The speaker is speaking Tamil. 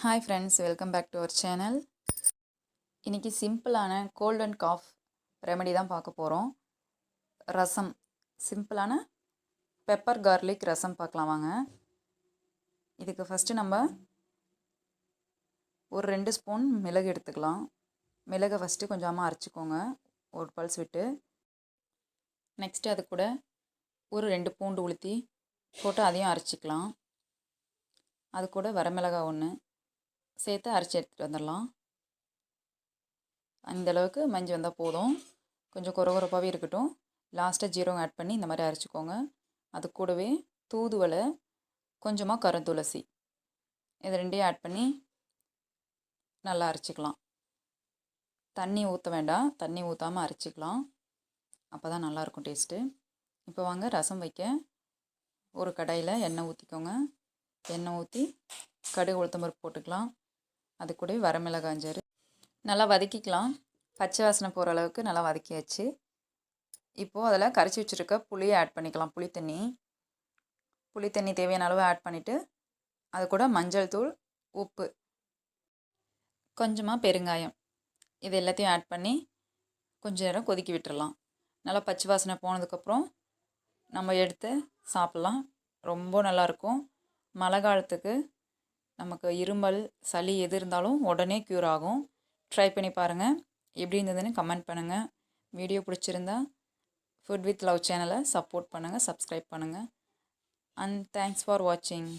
Hi friends, welcome back to our channel. இன்னைக்கு சிம்பிளான கோல்ட் அண்ட் காஃப் ரெமெடி தான் பார்க்க போகிறோம். ரசம், சிம்பிளான பெப்பர் கார்லிக் ரசம் பார்க்கலாம் வாங்க. இதுக்கு ஃபஸ்ட்டு நம்ம ஒரு 2 ஸ்பூன் மிளகு எடுத்துக்கலாம். மிளகை ஃபஸ்ட்டு கொஞ்சமாக அரைச்சிக்கோங்க, ஒரு பல்ஸ் விட்டு. நெக்ஸ்ட்டு அது கூட ஒரு 2 பூண்டு உளுத்தி போட்டு அதையும் அரைச்சிக்கலாம். அது கூட வரமிளகாய் 1 சேர்த்து அரைச்சி எடுத்துகிட்டு வந்துடலாம். அந்தளவுக்கு மஞ்சள் வந்தால் போதும். கொஞ்சம் கொரகொரப்பாகவே இருக்கட்டும். லாஸ்ட்டாக ஜீரகம் ஆட் பண்ணி இந்த மாதிரி அரைச்சிக்கோங்க. அது கூடவே தூதுவளை, கொஞ்சமாக கருந்துளசி, இது ரெண்டையும் ஆட் பண்ணி நல்லா அரைச்சிக்கலாம். தண்ணி ஊற்ற வேண்டாம், தண்ணி ஊற்றாமல் அரைச்சிக்கலாம். அப்போ தான் நல்லாயிருக்கும் டேஸ்ட்டு. இப்போ வாங்க ரசம் வைக்க ஒரு கடாயில் எண்ணெய் ஊற்றிக்கோங்க. எண்ணெய் ஊற்றி கடுகு உளுத்தம்பருப்பு போட்டுக்கலாம். அது கூடவே வரமிளகாய் 5 நல்லா வதக்கிக்கலாம். பச்சை வாசனை போகிற அளவுக்கு நல்லா வதக்கியாச்சு. இப்போது அதில் கரைச்சி வச்சுருக்க புளியை ஆட் பண்ணிக்கலாம். புளித்தண்ணி தேவையான அளவு ஆட் பண்ணிவிட்டு அது கூட மஞ்சள் தூள், உப்பு, கொஞ்சமாக பெருங்காயம், இது எல்லாத்தையும் ஆட் பண்ணி கொஞ்சம் நேரம் கொதிக்க விட்டுறலாம். நல்லா பச்சை வாசனை போனதுக்கப்புறம் நம்ம எடுத்து சாப்பிட்லாம். ரொம்ப நல்லாயிருக்கும். மழை காலத்துக்கு நமக்கு இருமல், சளி எது இருந்தாலும் உடனே க்யூர் ஆகும். ட்ரை பண்ணி பாருங்கள். எப்படி இருந்ததுன்னு கமெண்ட் பண்ணுங்கள். வீடியோ பிடிச்சிருந்தா ஃபுட் வித் லவ் சேனலை சப்போர்ட் பண்ணுங்கள், சப்ஸ்கிரைப் பண்ணுங்கள். அண்ட் தேங்க்ஸ் ஃபார் வாட்சிங்.